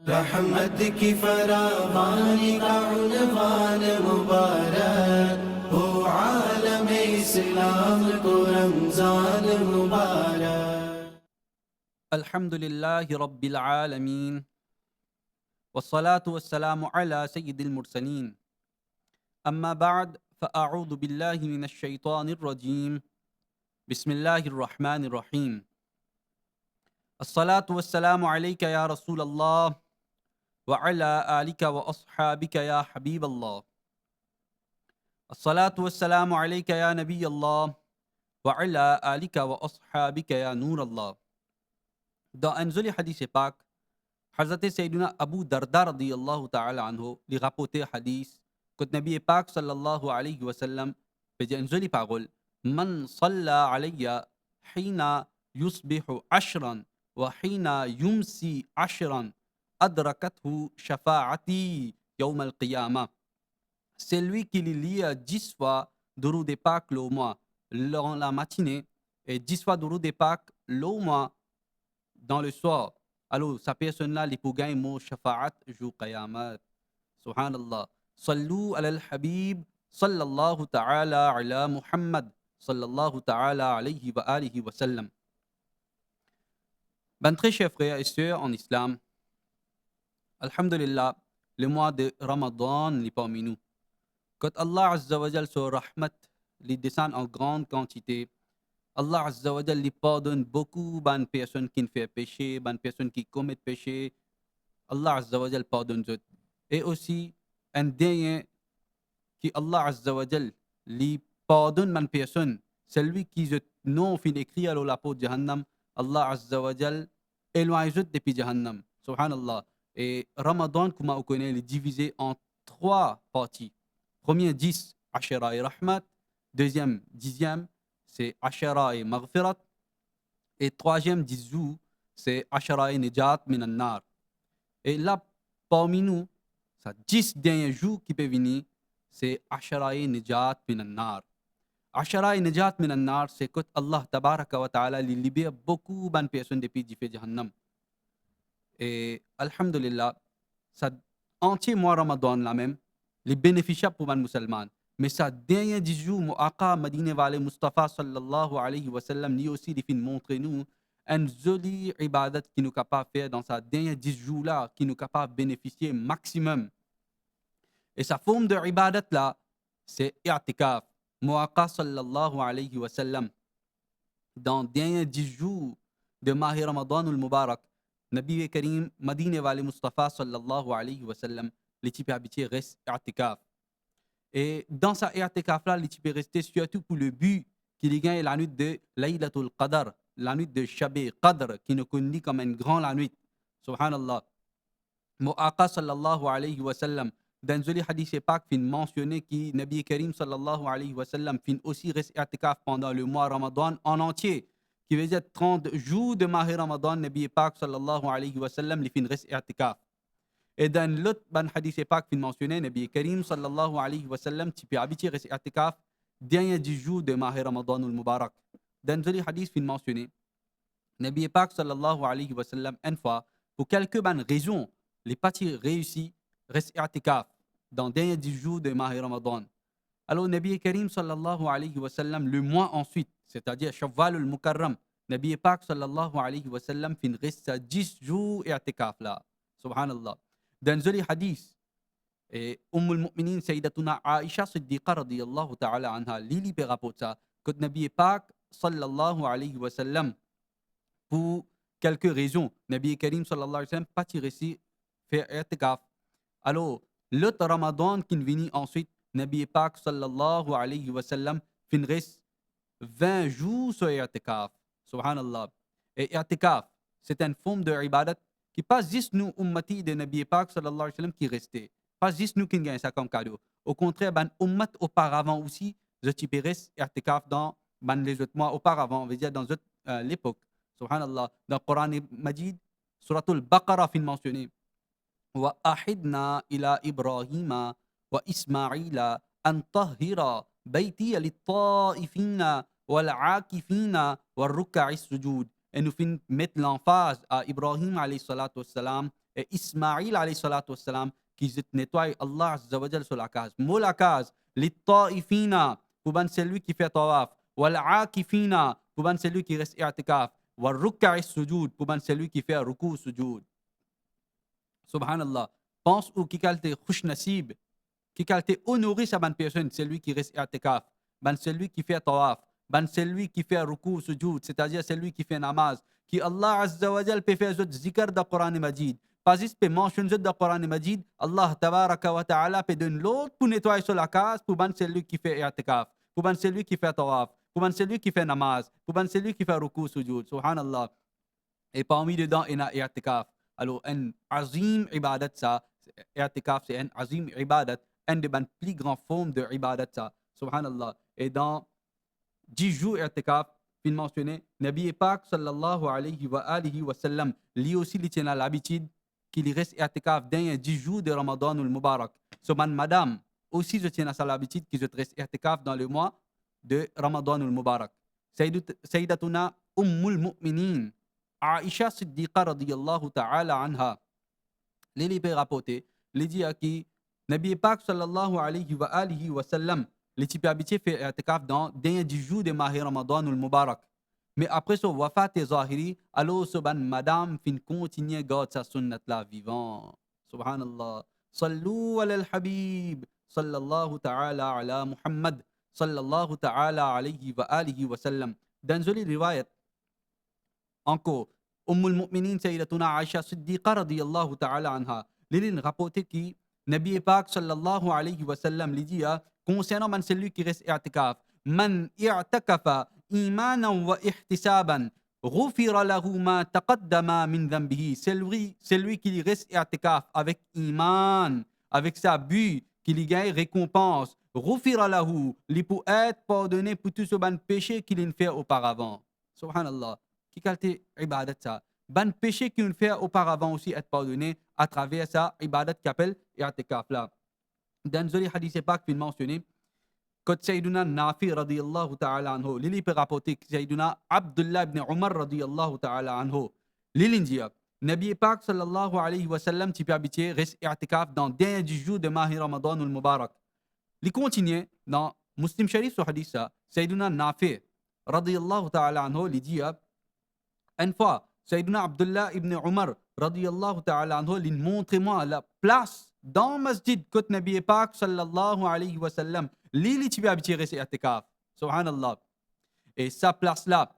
रहमत की फरावानी का उन्वान मुबारक हो, आलम इस्लाम को रमजान मुबारक। अल्हम्दुलिल्लाहि रब्बिल आलमीन वस्सलातु वस्सलामु अला सय्यिदिल मुरसलीन अम्मा बाद फ़अऊज़ु बिल्लाहि मिनश शैतानिर रजीम बिस्मिल्लाहिर रहमानिर रहीम अस्सलातु वस्सलामु अलैका या रसूलल्लाह व अला आलिका व अस्हाबिका या हबीबल्लाह अस्सलातु वस्सलामु अलैका या नबियल्लाह व अला आलिका व अस्हाबिका या नूरल्लाह. Dans un joli hadith pak, Hazrat Sayyidina Abu Darda radiyallahu ta'ala anhu lui rapportait hadith que Nabi Pak sallallahu alayhi wa sallam faisait une jolie parole. Man salla alayya hina yusbihu ashran wa hina yumsi ashran adrakathu shafa'ati yawm al-qiyamah. C'est lui qui lit 10 fois Durud et Pâques le mois dans la matinée et 10 fois Durud et Pâques le mois dans le soir. Alors, sa personne-là, il peut gagner mon shafa'at jour qayamat. Subhanallah. Sallu ala al-habib, sallallahu ta'ala ala Muhammad, sallallahu ta'ala alayhi wa alihi wa sallam. Ben très chers frères et sœurs en islam, alhamdulillah, le mois de Ramadan est parmi nous. Quand Allah Azza wa Jal sur rahmat, les descend en grande quantité, Allah Azza wa Jal lui pardonne beaucoup de personnes qui ne font péché, de personnes qui commettent péché. Allah Azza wa Jal pardonne tout. Et aussi, un dernier qui Allah Azza wa Jal lui pardonne une personne, celui qui non fin écrit à la peau de Jahannam, Allah Azza wa Jal éloigne tout depuis Jahannam. Subhanallah. Et Ramadan, comme on connaît, il est divisé en 3 parties. Premier 10, Ashara et Rahmat. Deuxième, 10e, c'est Ashara et Maghfirat. Et troisième 10 jours, c'est Ashara et Nijat minan nar. Et là, parmi nous, ça 10 derniers jours qui peuvent venir, c'est Ashara et Nijat minan nar. Ashara et Nijat minan nar, c'est que Allah tabaraka wa ta'ala libère beaucoup de personnes depuis du feu Jahannam. Et Alhamdulillah, ça entier mois Ramadan là même, les bénéficiaires pour les musulmans. Mais ça dernier 10 jours, Mu'aqa Madine Vale Mustafa sallallahu alayhi wa sallam, ni aussi les montrer nous un joli ibadat qui nous capable de faire dans sa dernière 10 jours là, qui nous capable de bénéficier maximum. Et sa forme de ibadat là, c'est i'tikaf. Mu'aqa sallallahu alayhi wa sallam, dans dernier 10 jours de Mahi Ramadan al-Mubarak, Nabi Karim Madine Vale Mustafa sallallahu alayhi wa sallam, les types habitués restent i'tikaf. Et dans sa i'tikaf-là, il peut rester surtout pour le but qu'il gagne la nuit de Laylatul Qadr, la nuit de Shabé Qadr, qui nous connaît comme une grande nuit. Subhanallah. Mu'aqa sallallahu alayhi wa sallam, dans le hadith Pak, fin mentionné que Nabi Karim sallallahu alayhi wa sallam fin aussi reste i'tikaf pendant le mois Ramadan en entier, qui veut dire 30 jours de Mahi Ramadan, Nabi Pak sallallahu alayhi wa sallam, il fin reste i'tikaf. Et dans l'autre hadith Pak fin mentionné, Nabi Karim sallallahu alayhi wa sallam, tu peux habiter rester i'tikaf dernier 10 jours de Mahi Ramadan al-Mubarak. Dans le hadith fin mentionné, Nabi Pak sallallahu alayhi wa sallam, une fois, pour quelques bonnes raisons, les parties réussies restent i'tikaf dans dernier 10 jours de Mahi Ramadan. Alors Nabi Karim sallallahu alayhi wa sallam, le mois ensuite, c'est-à-dire Shawwal al-Mukarram, Nabi Pak sallallahu alayhi wa sallam, fin reste 10 jours i'tikaf là. Subhanallah. Dans le hadith, al-Mu'minin Sayyidatuna Aisha Siddiqa radiyallahu ta'ala anha, Lili peut rapporter ça, que Nabi Pak sallallahu alayhi wa sallam, pour quelques raisons, Nabi Karim sallallahu alayhi wa sallam, pas tiré ici, faire i'tikaf. Alors, l'autre Ramadan qui vient ensuite, Nabi Pak sallallahu alayhi wa sallam, fin reste 20 jours sur i'tikaf. Subhanallah. Et i'tikaf, c'est une forme de ibadat qui pas juste nous, ummati de Nabi Pak sallallahu alayhi wa sallam, qui restait. Pas juste nous qui gagnons ça comme cadeau. Au contraire, ben ummat auparavant aussi, je reste i'tikaf dans les autres mois auparavant, on veut dire dans l'époque. Subhanallah. Dans le Coran Majid, Suratul Baqarah fin mentionné. Wa ahidna ila Ibrahima wa Ismaila an tahira bayti lit-ta'ifina wal-'akifina wal-ruk'a'is sujud. Et nous fin mettre l'emphase à Ibrahim alayhi salatu wassalam et Ismaïl alayhi salatu wassalam qui nettoie Allah Azza wa Jal sur la case. Mot la case, les ta'ifina, pour ban celui qui fait tawaf, wal akifina, pour ban celui qui reste i'tikaf, wal rukka'i sujud, pour ban celui qui fait ruku sujud. Subhanallah. Pense ou qui qualité khush nasib, qui qualité honoré sa bonne personne, celui qui reste i'tikaf, ban celui qui fait tawaf, ban celui qui fait ruku sujud, c'est-à-dire celui qui fait namaz, qui Allah Azza wa Jal peut faire zikr de Coran Majid. Pas juste peut mentionner de Coran Majid, Allah Tabaraka wa Ta'ala peut donner l'autre pour nettoyer sur la case, pour ban celui qui fait i'tikaf, pour ban celui qui fait tawaf, pour ban celui qui fait namaz, pour ban celui qui fait ruku sujud. Subhanallah. Et parmi dedans, il y a i'tikaf. Alors, un azim ibadat ça, i'tikaf c'est un azim ibadat, un des plus grandes formes de ibadat ça. Subhanallah. Et dans 10 jours i'tikaf, il mentionné, Nabi Pak sallallahu alayhi wa sallam, lui aussi, il tient l'habitude qu'il reste i'tikaf dans 10 jours de Ramadan ou le Mubarak. So, madame, aussi, je tiens à l'habitude que je reste i'tikaf dans le mois de Ramadan ou le Mubarak. Sayyidatuna Ummul Mu'minin, Aisha Siddiqa radiyallahu ta'ala anha, les peut rapporter, les dit à qui, Nabi Pak sallallahu alayhi wa sallam, les types habitués fait i'tikaf dans 10 jours de Mahi Ramadan ou le Mubarak. Mais après ce wafat et zahiri, alors ce ban madame fin continue garde sa sunnat la vivant. Subhanallah. Sallu ala al-habib, sallallahu ta'ala ala Muhammad, sallallahu ta'ala alayhi wa sallam. Dans une riwayat, encore, Mu'minin Sayyidatuna Aisha Siddiqa radiyallahu ta'ala anha, l'île rapporté qui, Nabi Pak sallallahu alayhi wa sallam, lui dit, concernant celui qui reste i'tikaf, man i'takafa imanan wa ihtisaban, ghufira lahu ma taqaddama min dhanbihi. Celui qui reste i'tikaf avec iman, avec sa but, qui lui gagne récompense, ghufira lahu, lui pour être pardonné pour tout ce ban péché qu'il a fait auparavant. Subhanallah. Qui qualité ibadat ça. Ban péché qu'il a fait auparavant aussi être pardonné à travers sa ibadat qui appelle i'tikaf là. Dans le hadith pas qu'il mentionné, que Sayyiduna Nafi radiyallahu ta'ala anhu, l'ili peut rapporter que Sayyiduna Abdullah ibn Umar radiyallahu ta'ala anhu, l'ili dit, Nabi Pak sallallahu alayhi wa sallam, tu peux habiter, reste i'tikaf dans 10 jours de Mahi Ramadan ou le Mubarak. Il continue dans Muslim Sharif, ce hadith ça, Sayyiduna Nafi radiyallahu ta'ala anhu, il dit, une fois, Sayyiduna Abdullah ibn Umar radiyallahu ta'ala anhu, il montre-moi la place dans masjid que Nabi Pak sallallahu alayhi wa sallam, l'île tu vas habiter rester i'tikaf. Subhanallah. Et sa place là,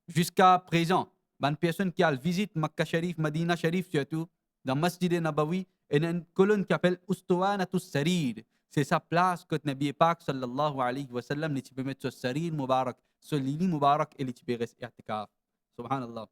jusqu'à présent, une personne qui a visite Makkah Sharif, Medina Sharif surtout, dans Masjid Nabawi, il y a une colonne qui s'appelle Ustuwanatus Sarir. C'est sa place que Nabi Pak sallallahu alayhi wa sallam, tu peux mettre sur Sarir Mubarak, sur l'île Mubarak, et tu peux rester i'tikaf. Subhanallah.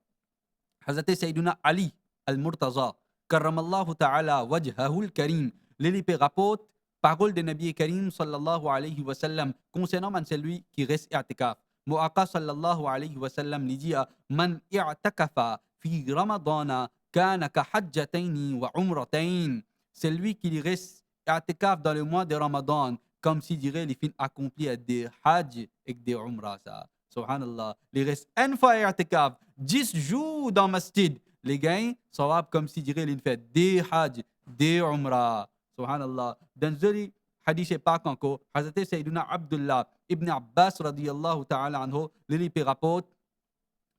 Hazrat Sayyiduna Ali al-Murtaza, karramallahu ta'ala wajhahul karim, l'île peut rapporte parole de Nabi Karim sallallahu alayhi wa sallam concernant celui qui reste i'tikaf. Mu'aqa sallallahu alayhi wa sallam lui dit, man i'takafa fi ramadana kana ka hajjataini wa umratayn. Celui qui reste i'tikaf dans le mois de Ramadan, comme s'il dirait les fins accomplis des hajj et des umrah. Subhanallah. Il reste une fois i'tikaf, 10 jours dans masjid. Les gains, sawab comme s'il dirait les fait des hajj, des umrah. Subhanallah. Dans le hadith pas encore, Hazrat Sayyiduna Abdullah ibn Abbas radiyallahu ta'ala anhu, lui rapporte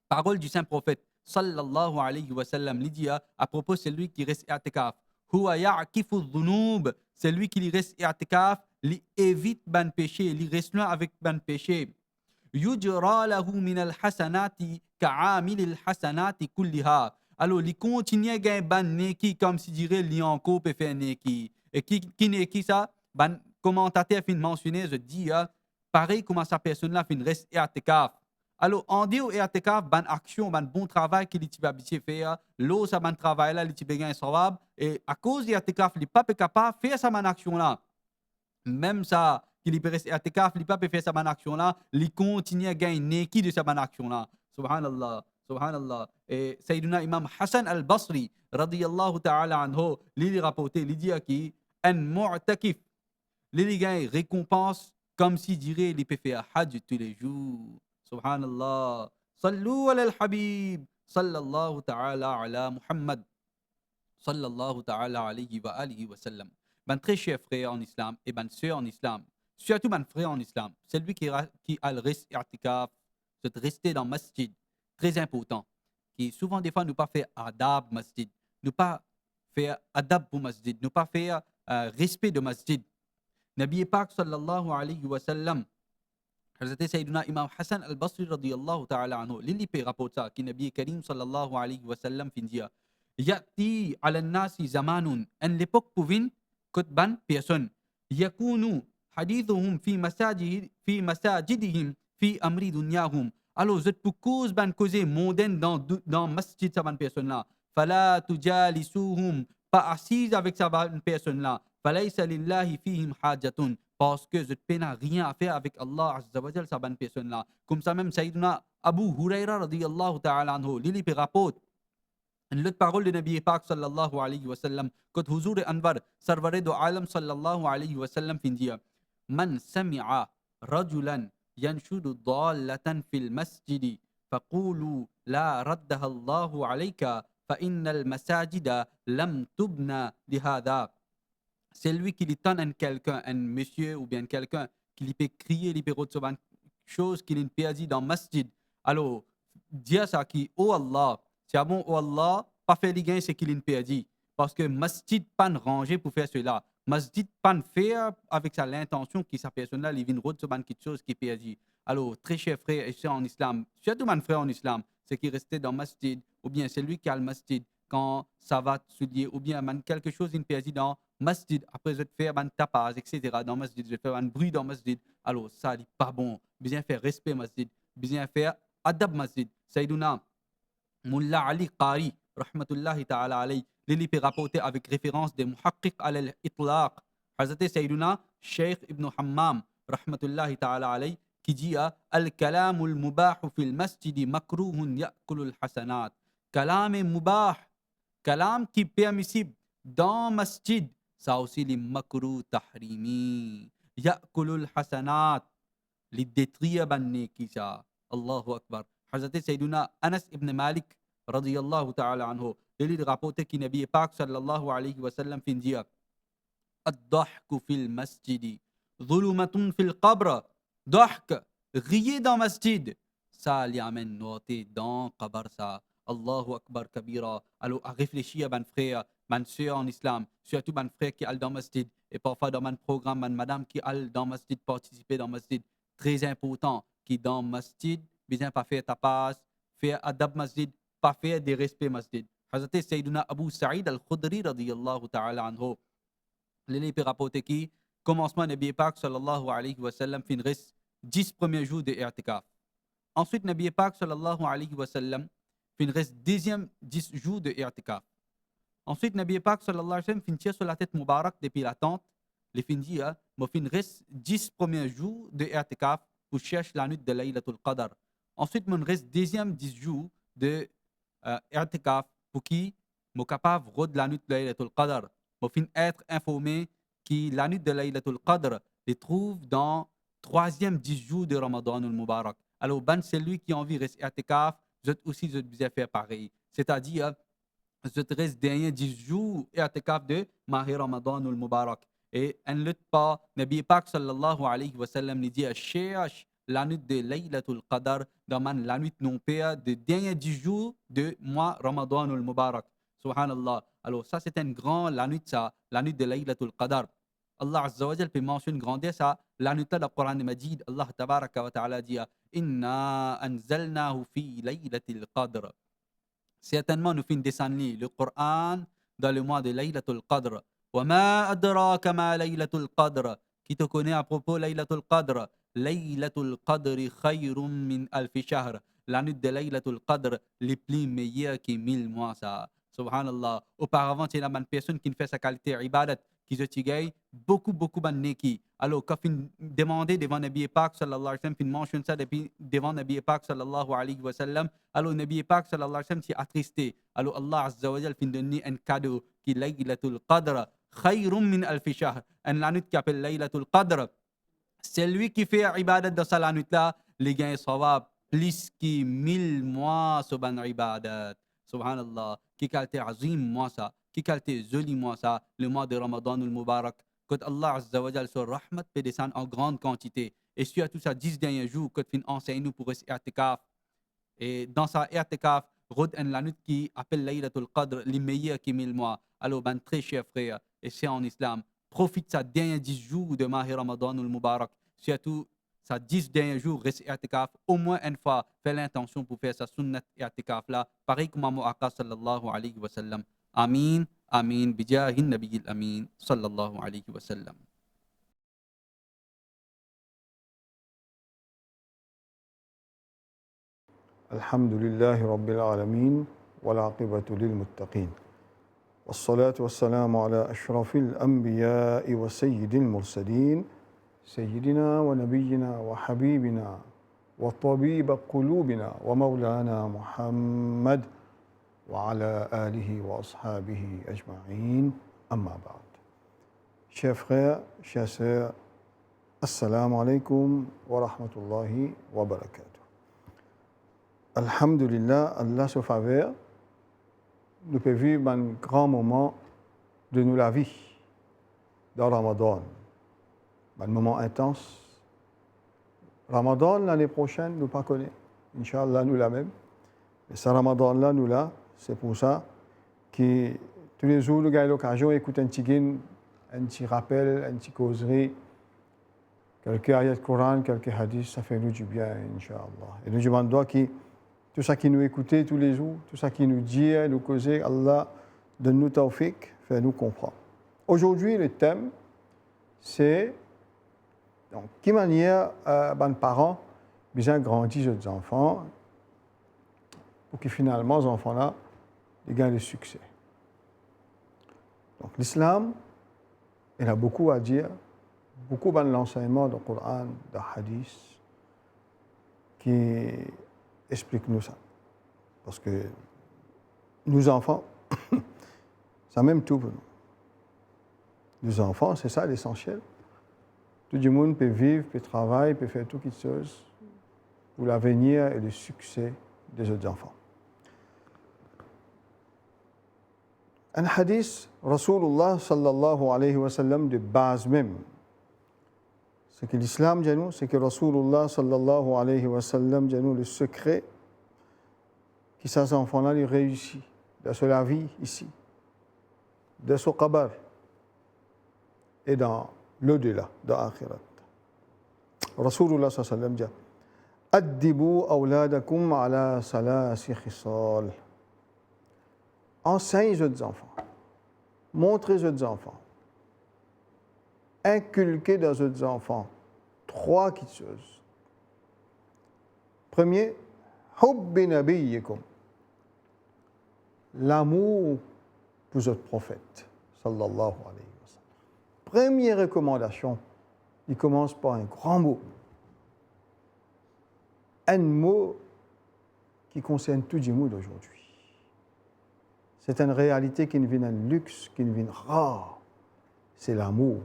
parole du saint prophète sallallahu alayhi wa sallam, lui dit à propos de celui qui reste i'tikaf, huwa ya'kifu dhunub, celui qui reste i'tikaf, lui évite ban péché, lui reste loin avec ban péché. Yujra lahu min al-hasanati ka'amil al-hasanati kulliha. Alors, il continue à gagner ban neki comme si dirait li encore peut faire neki. Et qui n'est qui ça? Ben, commentateur fin mentionné, je dis, pareil comment sa personne-là fin reste i'tikaf. Alors, on dit au i'tikaf, ban action, ban bon travail qu'il est habitué à faire, l'eau, ça ban travail là, il est bien savable, et à cause de i'tikaf, il n'est pas capable de faire sa ban action là. Même ça, qu'il peut rester i'tikaf, il n'est pas faire sa ban action là, il continue à gagner qui de sa ban action là. Subhanallah. Subhanallah. Et Sayyiduna Imam Hassan al-Basri, radiyallahu ta'ala anhu, il rapporté, il dit qui un mu'takif, il gagne récompense comme s'il dirait il peut faire hajj tous les jours. Subhanallah. Sallu ala al-habib, sallallahu ta'ala ala Muhammad. sallallahu ta'ala alayhi wa alihi wa sallam. Ben très cher frère en islam et ben sœur en islam, surtout ben frère en islam, celui qui a le reste i'tikaf, c'est rester dans masjid, très important, qui souvent des fois nous pas faire adab masjid, nous pas faire adab pour masjid, nous pas faire respect de masjid. Nabi Pak sallallahu alayhi wa sallam, Hazrat Sayyidina Imam Hassan al-Basri radiyallahu ta'ala anhu, lili pe rapporte ça, qui Nabi Karim sallallahu alayhi wa sallam fin dire, Ya'ti ala nasi zamanun, en l'époque pouvine, kutban personne, yakunu hadithuhum fi masajidihim fi amri dunyahum. Alors, vous êtes pour cause ban cause mondaine dans masjid sa ban personne là. Fala tujalisuhum, pas assise avec sa ban personne là. Falaysa lillahi fihim hajatun. Parce que je n'ai rien à faire avec Allah Azza wa Jal, sa bonne personne là. Comme ça même, Sayyidina Abu Huraira radiyallahu ta'ala anhu, lili pe rapporte, l'autre parole de Nabi Pak sallallahu alayhi wa sallam, quand Huzur Anwar, sarvare do alam sallallahu alayhi wa sallam fin dire, Man sami'a rajulan yanshudu dallatan fil masjidi, faqulu la raddaha Allahu alayka, fa innal masajida lam tubna lihada. C'est lui qui lui tend quelqu'un, un monsieur ou bien quelqu'un qui lui peut crier, lui peut recevoir une chose qu'il lui peut dire dans le masjid. Alors, dire ça qui, oh Allah, c'est bon, oh Allah, pas faire les gains, c'est qu'il lui peut dire. Parce que masjid pas rangé pour faire cela. Masjid pas faire avec ça l'intention que sa personne-là, il vient recevoir quelque chose qui peut dire. Alors, très cher frère et sœur en islam, surtout mon frère en islam, c'est qui restait dans le masjid, ou bien c'est lui qui a le masjid quand ça va soulier, ou bien quelque chose, il peut dire dans masjid, après je vais faire un tapas, etc. dans masjid, je vais faire un bruit dans masjid. Alors ça n'est pas bon. Bien faire respect masjid, bien faire adab masjid. Sayyiduna Mullah Ali Qari, rahmatullahi ta'ala alayhi, l'ili peut rapporter avec référence des muhaqqiq al-itlaq. Hazrat Sayyiduna Sheikh Ibn Hammam, rahmatullahi ta'ala alayhi, qui dit Al-kalamul mubahu fil masjidi makruhun ya'kulul hasanat. Kalam est mubah, kalam qui est permissible dans masjid, ça aussi les makruh tahrimi. Ya'kulul hasanat, les détruire ban neki ça. Allahu Akbar. Hazrat Sayyiduna Anas ibn Malik radiyallahu ta'ala anhu, il rapporte que Nabi Pak sallallahu alayhi wa sallam fin dire Ad-dahku fil masjidi, dhulumatun fil qabr. Dahk, riez dans masjid, ça lui amène noté dans qabr ça. Allahu Akbar kabira. Alors, à réfléchir, ban frère, ban soeur en islam, surtout ban frère qui est dans masjid, et parfois dans mon programme, ban madame qui est dans masjid, participer dans masjid, très important, qui dans masjid, bien pas faire tapas, faire adab masjid, pas faire des respects masjid. Hazrat Sayyiduna Abu Sa'id al-Khudri radiyallahu ta'ala anhu, l'élève peut rapporter qui, commencement Nabi Pak sallallahu alayhi wa sallam, fin reste 10 premiers jours de i'tikaf. Ensuite, Nabi Pak sallallahu alayhi wa sallam, fin reste deuxième 10 jours de i'tikaf. Ensuite, Nabi Pak sallallahu alayhi wa sallam, fin tire sur la tête Moubarak depuis la tente, les fin dit, moi fin reste 10 premiers jours de i'tikaf pour chercher la nuit de Laylatul Qadr. Ensuite, mon reste deuxième 10 jours de i'tikaf pour qui moi capable de la nuit de Laylatul Qadr. Moi fin être informé que la nuit de Laylatul Qadr les trouve dans troisième 10 jours de Ramadan al-Mubarak. Alors, ben, celui qui a envie de rester i'tikaf, je aussi je vais faire pareil. C'est-à-dire, je reste dernier 10 jours i'tikaf de Mahi Ramadan al-Mubarak. Et un l'autre pas, Nabi Pak sallallahu alayhi wa sallam lui dit, cherche la nuit de Laylatul Qadr dans la nuit non père de dernier 10 jours de mois Ramadan al-Mubarak. Subhanallah. Alors, ça, c'est un grand, la nuit de Laylatul Qadr. Allah Azza wa Jal peut mentionner grandeur ça, la nuit de la Coran Majid. Allah Tabaraka wa Ta'ala dit Inna anzalnahu fi Laylatul Qadr. Certainement, nous finissons descendre le Coran dans le mois de Laylatul Qadr. Wa ma adraka ma Laylatul Qadr. Qui te connaît à propos Laylatul Qadr? Laylatul Qadr khayrun min alfi shahr. La nuit de Laylatul Qadr, les plus meilleurs que 1000 mois ça. Subhanallah. Auparavant, c'est la bonne personne qui fait sa qualité ibadat, qui se tigay beaucoup de neki. Alors, quand il demandait devant Nabi Pak sallallahu alayhi wa sallam, il mentionne ça devant Nabi Pak sallallahu alayhi wa sallam, alors Nabi Pak sallallahu alayhi wa sallam s'est attristé. Alors, Allah Azza wa Jal fin donné un cadeau qui est Laylatul Qadr, khayrun min alfi shahr. La nuit qui appelle Laylatul Qadr. C'est lui qui fait ibadat dans sa nuit là, les gains sawab plus que 1000 mois sur ban ibadat. Subhanallah. Qui qualité azim moi ça. qui qualité joli mois ça, le mois de Ramadan le Mubarak, que Allah Azza wa Jal sur rahmat peut descendre en grande quantité. Et surtout ça 10 derniers jours que fin enseigne nous pour rester i'tikaf. Et dans sa i'tikaf, Rod en la nuit qui appelle Laylatul Qadr, les meilleurs qui 1000 mois. Alors, ben, très chers frères et c'est en islam, profite ça derniers 10 jours de Mahi Ramadan le Mubarak. Surtout, ça 10 derniers jours, reste i'tikaf. Au moins une fois, fais l'intention pour faire sa sunnat i'tikaf là. Pareil comme Maman Aqqa sallallahu alayhi wa sallam. Amin, amin, bijahin nabiyil amin, sallallahu alayhi wa sallam. الحمد لله رب العالمين والعاقبة للمتقين والصلاة والسلام على أشرف الأنبياء وسيد المرسلين سيدنا ونبينا وحبيبنا وطبيب قلوبنا ومولانا محمد وعلى آله وأصحابه أجمعين أما بعد. Chers frères, chers sœurs, Assalamu alaikum wa rahmatullahi wa barakatuh. Alhamdulillah, Allah se faveur, nous pouvons vivre un grand moment de nous la vie dans Ramadan. Un moment intense. Ramadan, l'année prochaine, nous pas connaît. Inch'Allah, nous la même. Et ce Ramadan-là, nous là, c'est pour ça que tous les jours, nous avons l'occasion d'écouter un petit rappel, un petit causerie, quelques ayats de Coran, quelques hadiths, ça fait nous du bien, Inch'Allah. Et nous demandons que tout ça qui nous écoutait tous les jours, tout ça qui nous dit, nous causait, Allah donne-nous tawfiq, fait-nous comprendre. Aujourd'hui, le thème, c'est donc, quelle manière les parents bien grandir les enfants pour que finalement, les enfants-là, ils gagnent le succès. Donc, l'islam, il a beaucoup à dire, beaucoup dans l'enseignement du Coran, du hadith, qui explique-nous ça. Parce que nos enfants, ça même tout pour nous. Nos enfants, c'est ça l'essentiel. Tout le monde peut vivre, peut travailler, peut faire toutes les choses pour l'avenir et le succès des autres enfants. Un hadith, Rasulullah sallallahu alayhi wa sallam, de base même. C'est que l'islam, c'est que Rasulullah sallallahu alayhi wa sallam, le secret que ces enfants-là réussissent dans la vie ici, dans ce qabr et dans l'au-delà, dans l'akhirat. Rasulullah sallallahu alayhi wa sallam dit Addibu awladakum ala salasi khisal. Enseignez aux enfants, montrez aux enfants, inculquez dans aux enfants 3 choses. Premier, hubbi nabiyyikum, l'amour pour votre prophète, sallallahu alayhi wa sallam. Première recommandation, il commence par un grand mot. Un mot qui concerne tout le monde aujourd'hui. C'est une réalité qui devient un luxe, qui devient rare. C'est l'amour.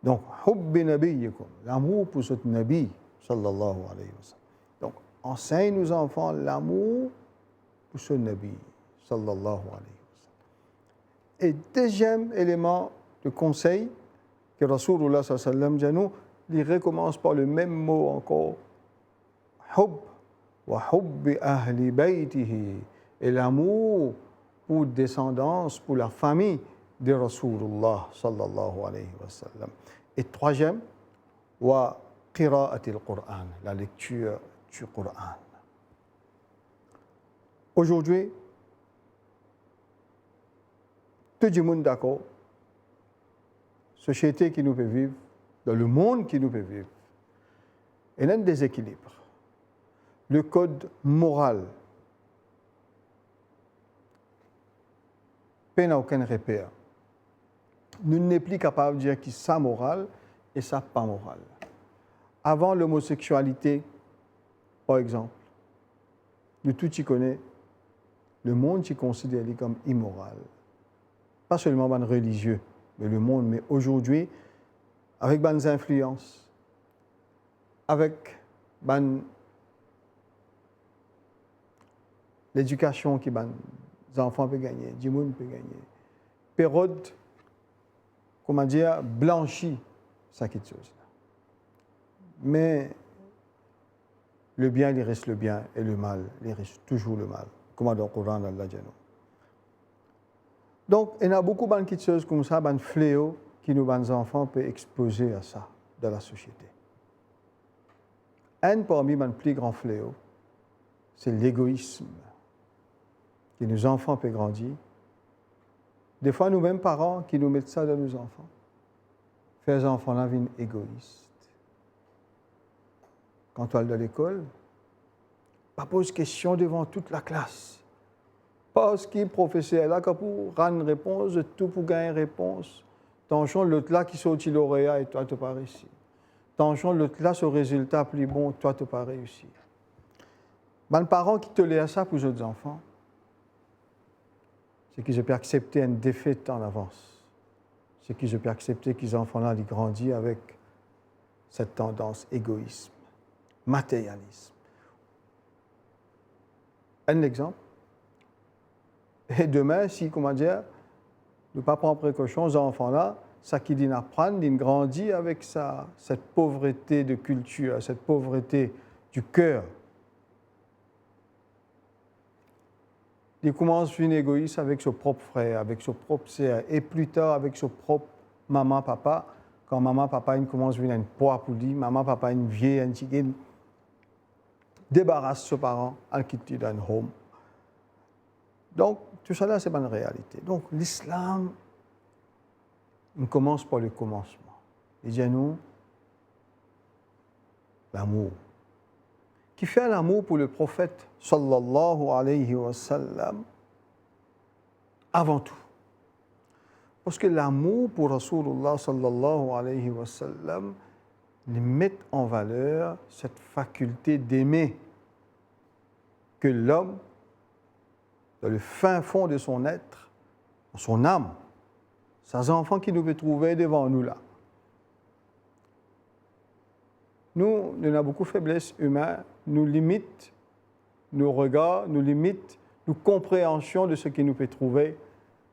Donc, hubbi nabiyyikum, l'amour pour ce nabi, sallallahu alayhi wa sallam. Donc, enseigne nos enfants l'amour pour ce nabi, sallallahu alayhi wa sallam. Et deuxième élément de conseil que Rasulullah sallallahu alayhi wa sallam, il recommence par le même mot encore. Hubb wa hubbi ahli baytihi. Et l'amour pour descendance, pour la famille de Rasulullah sallallahu alayhi wa sallam. Et troisième, wa qira'ati al-Qur'an, la lecture du Coran. Aujourd'hui, tout le monde d'accord, société qui nous peut vivre, dans le monde qui nous peut vivre, il y a un déséquilibre. Le code moral n'a aucun repère. Nous n'est plus capable de dire qui ça moral et ça pas moral. Avant l'homosexualité, par exemple, nous tous y connaissons, le monde s'y considère comme immoral. Pas seulement les religieux, mais le monde. Mais aujourd'hui, avec les influences, avec l'éducation qui les enfants peuvent gagner, Djimoun peut gagner. Période, comment dire, blanchie, ça quelque chose. Mais le bien, il reste le bien, et le mal, il reste toujours le mal. Comme dans le Coran, Allah dit. Donc, il y a beaucoup de choses comme ça, de fléaux, qui nos enfants peuvent exposer à ça dans la société. Un parmi les plus grands fléaux, c'est l'égoïsme. Que nos enfants peuvent grandir. Des fois, nous-mêmes, parents, qui nous mettent ça dans nos enfants. Faire les enfants-là viennent égoïstes. Quand tu vas à l'école, pas pose question devant toute la classe. Parce que le professeur est là pour rendre une réponse, tout pour gagner une réponse. Attention, l'autre là qui sortit lauréat et toi, tu n'as pas réussi. Attention, l'autre là, ce résultat plus bon, toi, tu n'as pas réussi. Les parents qui te laissent ça pour les autres enfants, c'est qu'ils peuvent accepter une défaite en avance. C'est qu'ils peuvent accepter que les enfants-là ils grandissent avec cette tendance égoïsme, matérialisme. Un exemple. Et demain, si, comment dire, ne pas prendre précaution, ces enfants-là, ça qui dit apprendre, ils grandissent avec ça, cette pauvreté de culture, cette pauvreté du cœur. Il commence à être égoïste avec son propre frère, avec son propre sœur, et plus tard avec son propre maman, papa. Quand maman, papa, il commence à venir un poids pour lui, maman, papa, une vieille, un tigre, débarrasse ses parents, en quitte dans un home. Donc, tout ça là, c'est pas une réalité. Donc, l'islam, on commence par le commencement. Il dit à nous, l'amour. Qui fait l'amour pour le prophète sallallahu alayhi wa sallam avant tout. Parce que l'amour pour Rasulullah sallallahu alayhi wa sallam met en valeur cette faculté d'aimer que l'homme, dans le fin fond de son être, dans son âme, ces enfants qui nous peuvent trouver devant nous là. Nous avons beaucoup de faiblesses humaines, nous limitent nos regards, nous limitent nos compréhensions de ce qui nous peut trouver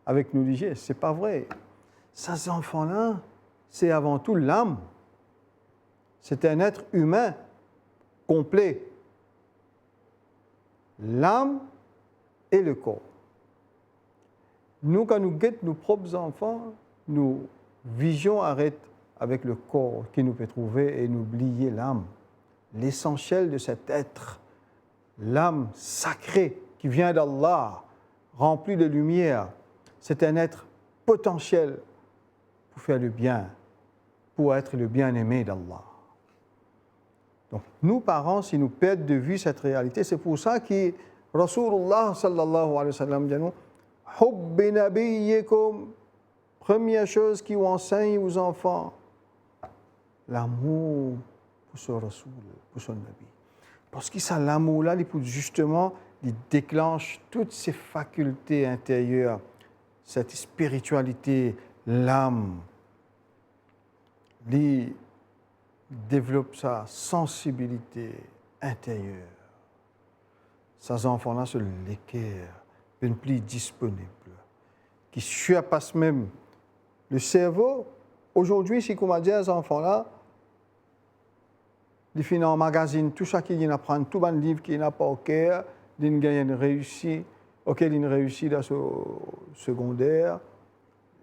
avec nos digestes. Ce n'est pas vrai. Ces enfants-là, c'est avant tout l'âme. C'est un être humain complet. L'âme et le corps. Nous, quand nous guettons nos propres enfants, nos visions arrêtent avec le corps qui nous peut trouver et nous oublier l'âme. L'essentiel de cet être, l'âme sacrée qui vient d'Allah, remplie de lumière, c'est un être potentiel pour faire le bien, pour être le bien-aimé d'Allah. Donc, nous, parents, si nous perdons de vue cette réalité, c'est pour ça que Rasulullah sallallahu alayhi wa sallam dit « Hubbi nabiyyikum » première chose qu'il enseigne aux enfants, l'amour pour ce Rasoul, pour son Nabi. Parce que ça, l'amour-là, justement, il déclenche toutes ces facultés intérieures, cette spiritualité, l'âme. Il développe sa sensibilité intérieure. Ces enfants-là se l'équerrent, ne plus disponibles, qui surpassent même le cerveau. Aujourd'hui, si on dit à ces enfants-là, ils finissent en magazine, tout ça qu'ils apprennent, tout le livre qu'ils n'ont pas au cœur, ils gagnent une réussite, auquel ils réussissent dans le secondaire,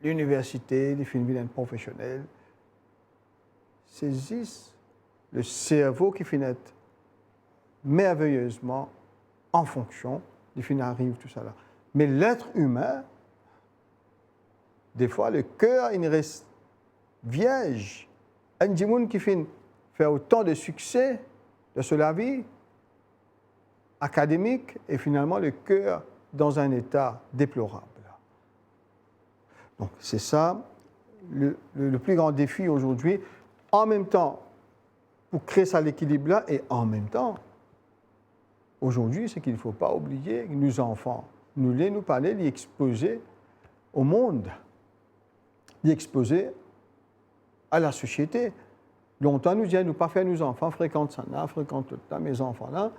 l'université, ils finissent une professionnelle. Saisissent le cerveau qui finit merveilleusement en fonction, ils finissent arrive tout ça là. Mais l'être humain, des fois, le cœur, il reste vierge. Un djimoun qui finit faire autant de succès de la vie académique et finalement le cœur dans un état déplorable. Donc c'est ça le plus grand défi aujourd'hui. En même temps, pour créer ça l'équilibre-là, et en même temps, aujourd'hui, c'est qu'il ne faut pas oublier que nos enfants, nous parler, les exposer au monde, les exposer à la société. Longtemps, nous disions, nous pas faire nos enfants fréquentent ça, fréquentent tout ça, mes enfants-là.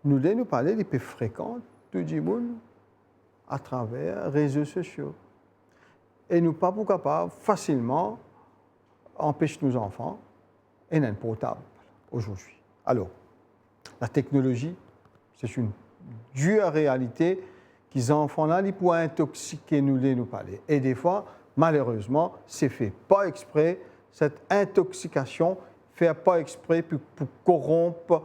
Nous parler, ils peuvent fréquenter tout le monde à travers les réseaux sociaux. Et nous pas pour capable facilement empêcher nos enfants et un portable aujourd'hui. Alors, la technologie, c'est une dure réalité qu'ils enfants-là, ils pourraient intoxiquer nous parler. Et des fois, malheureusement, c'est fait pas exprès. Cette intoxication fait pas exprès pour corrompre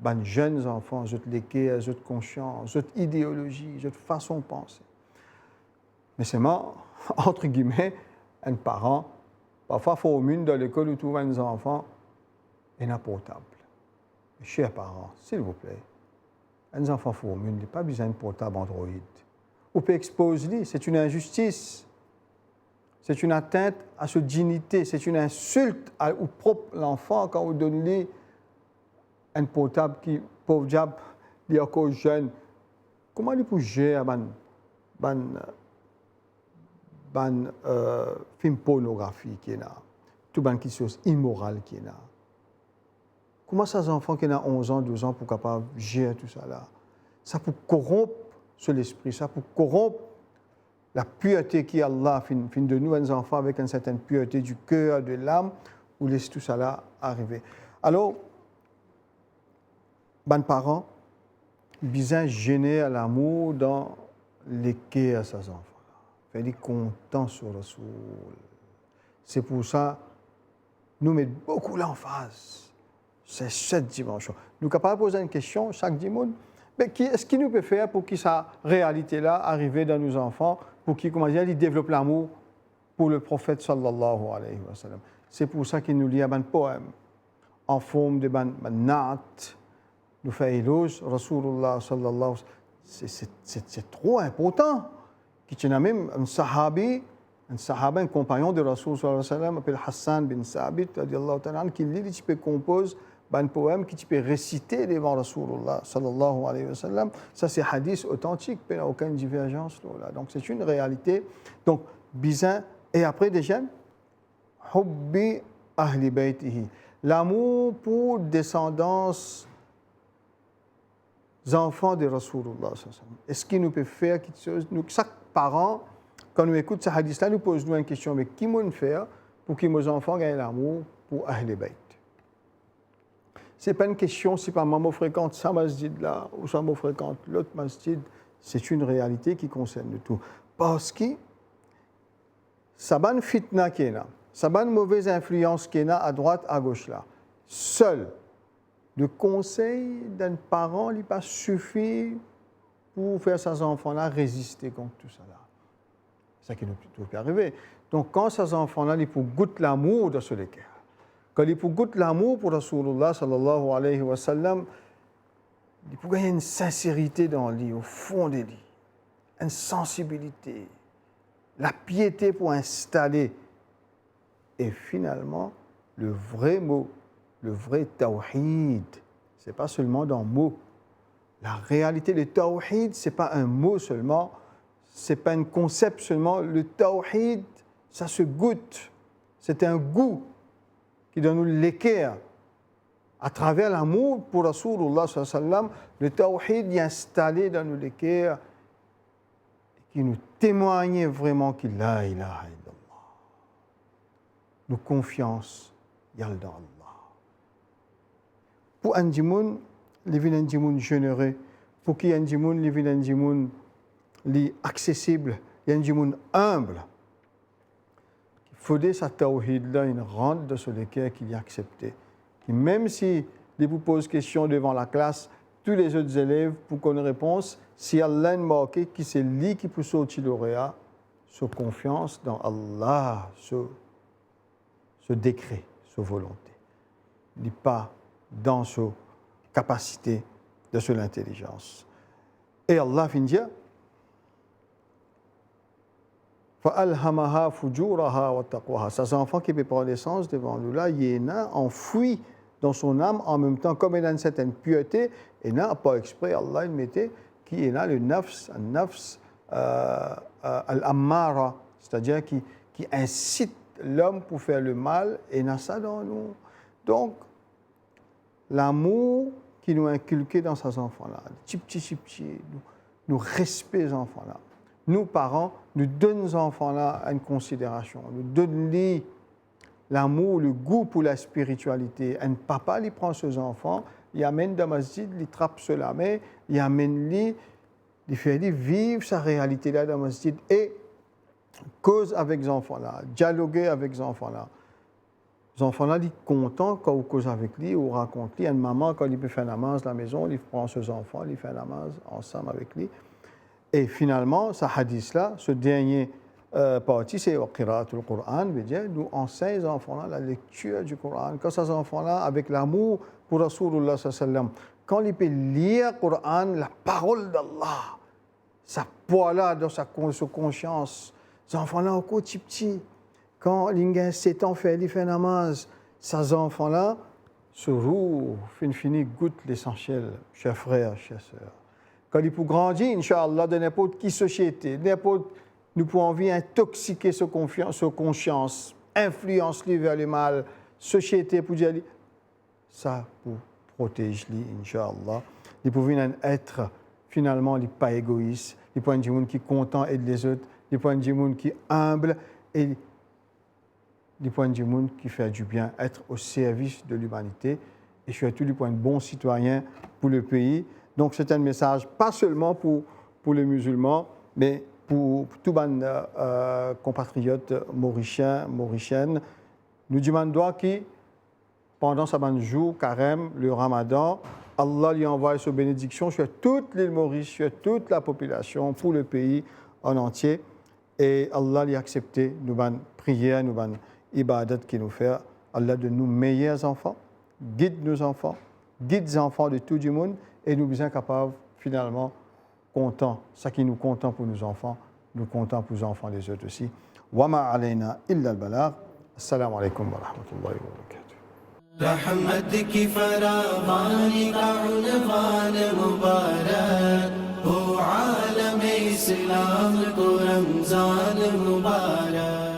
les jeunes enfants, les autres conscience, les idéologie, les façon de penser. Mais c'est moi, entre guillemets, un parent, parfois il faut au monde dans l'école où tous les enfants et un portable. Chers parents, s'il vous plaît, les enfants font au monde, pas besoin de portable Android. Vous pouvez exposer, c'est une injustice. C'est une atteinte à sa dignité, c'est une insulte au propre l'enfant quand vous donnez un portable qui, pauvre diable, il est encore jeune. Comment il peut gérer film pornographique qui est là, tout les choses immorales qui est là. Comment ces enfants qui ont 11 ans, 12 ans pour capable gérer tout ça là? Ça peut corrompre sur l'esprit, ça peut corrompre la pureté qui Allah fin de nous, les enfants, avec une certaine pureté du cœur, de l'âme, où laisse tout ça là arriver. Alors, les parents, bien gêner à l'amour dans les cœurs de ces enfants. Faire content sur le soul. C'est pour ça nous mettons beaucoup l'emphase. C'est cette dimension. Nous sommes capables de poser une question chaque dimanche. Mais qu'est-ce qu'il nous peut faire pour que cette réalité-là arrive dans nos enfants, pour qu'ils développent l'amour pour le prophète sallallahu alayhi wa sallam. C'est pour ça qu'il nous lit un poème en forme de nat, nous fait éloge Rasulullah sallallahu alayhi wa sallam. C'est trop important. Qu'il y a même un sahaba, un compagnon de Rasul sallallahu alayhi wa sallam, appelé Hassan bin Sabit, qui lit, qui peut composer un poème qui peut réciter devant Rasulullah sallallahu alayhi wa sallam. Ça, c'est hadith authentique, il n'y a aucune divergence là. Donc, c'est une réalité. Donc, bizarre. Et après, déjà, hubbi ahli baytihi. L'amour pour descendance enfants de Rasulullah sallallahu alayhi wa sallam. Est-ce qu'il nous peut faire quelque chose? Nous, chaque parent, quand nous écoute ce hadith-là, nous pose une question, mais qui peut faire pour que nos enfants gagnent l'amour pour ahli bayt? Ce n'est pas une question si par maman fréquente ça masjid-là ou ça fréquente l'autre masjid. C'est une réalité qui concerne tout. Parce que ça bonne fitna qui est là, ça bonne mauvaise influence qui est là à droite, à gauche là. Seul le conseil d'un parent n'est pas suffit pour faire ces enfants-là résister contre tout ça là. C'est ça qui nous peut arriver. Donc quand ces enfants-là, ils peuvent goûter l'amour de ce cœur. Quand ils peuvent goûter l'amour pour Rasulullah sallallahu alayhi wa sallam, ils peuvent gagner une sincérité dans lui, au fond de lui, une sensibilité, la piété pour installer. Et finalement, le vrai mot, le vrai tawhid, ce n'est pas seulement dans le mot. La réalité, le tawhid, ce n'est pas un mot seulement, ce n'est pas un concept seulement. Le tawhid, ça se goûte, c'est un goût qui donne nous l'équerre. À travers l'amour pour Rasulullah sallallahu alayhi wa sallam, le tawhid est installé dans nous l'équerre qui nous témoigne vraiment qu'il la ilaha illallah. Nous confiance dans Allah. Pour un djimoun, les villes un djimoun généreux, pour qui un djimoun, les villes un djimoun accessible, un djimoun humble. Il faut que ce tawhid-là rentre dans ce cœur qu'il y a accepté. Et même si il vous pose question devant la classe, tous les autres élèves, pour qu'on ait une réponse, si Allah est marqué, qui c'est lui qui peut sortir lauréat, sa confiance dans Allah, ce décret, sa volonté. Il n'est pas dans sa capacité de son intelligence. Et Allah finit dire, فَأَلْهَمَهَا فُجُورَهَا وَتَقْوَهَا. Ces enfants qui peuvent prendre naissance devant nous là, il y en a enfoui dans son âme en même temps, comme il a une certaine pureté, et n'a pas exprès, Allah il mettait, qui est là le nafs al-ammara, c'est-à-dire qui incite l'homme pour faire le mal, et n'a ça dans nous. Donc, l'amour qui nous a inculqué dans ces enfants-là, petit, nous respectons les enfants-là. Nous, parents, nous donnons aux enfants-là une considération, nous donnons l'amour, le goût pour la spiritualité. Un papa, il prend ses enfants, il amène dans le masjid, il trappe sur la main, il amène il fait vivre sa réalité là dans le masjid et cause avec les enfants-là, dialoguer avec les enfants-là. Les enfants-là, ils sont contents quand on cause avec lui, ou raconte lui. Une maman, quand il peut faire la namaz à la maison, il prend ses enfants, il fait la namaz ensemble avec lui. Et finalement, ce hadith-là, ce dernier partie, c'est au qira'atul Qur'an, veut dire, nous enseignons aux enfants-là la lecture du Coran. Quand ces enfants-là, avec l'amour pour Rasulullah sallam, quand ils peuvent lire le Coran, la parole d'Allah, ça poids là dans sa conscience. Les enfants-là, encore petits, quand ils ont 7 ans, ils font namaz, ces enfants-là se rouent, fini, goûtent l'essentiel, chers frères, chers sœurs. Quand ils peuvent grandir, Inch'Allah, de n'importe quelle société, nous pouvons envie intoxiquer sa conscience, influencer vers le mal, société pour dire, ça pour protéger lui, Inch'Allah. Ils peuvent être finalement pas égoïstes, ils peuvent être des gens qui sont contents d'aider les autres, ils peuvent être des gens qui sont humbles et ils peuvent être des gens qui font du bien, être au service de l'humanité et surtout ils peuvent être bons citoyens pour le pays. Donc c'est un message pas seulement pour les musulmans, mais pour tous les compatriotes mauriciennes. Nous demandons que pendant ce jour carême, le Ramadan, Allah lui envoie sa bénédiction sur toute l'île Maurice, sur toute la population, pour le pays en entier. Et Allah lui a accepté nos prières, nos ibadat qu'il nous fait. Allah de nous meilleurs enfants, guide nos enfants, guide les enfants de tout le monde et nous sommes capables finalement, contents, ça qui nous content pour nos enfants, nous contents pour les enfants des autres aussi. Wa ma alayna illa al-balagh. Assalamu alaikum wa rahmatullahi wa barakatuh. रहमत की फरावानी का उन्वान मुबारक हो आलम इस्लाम को रमजान मुबारक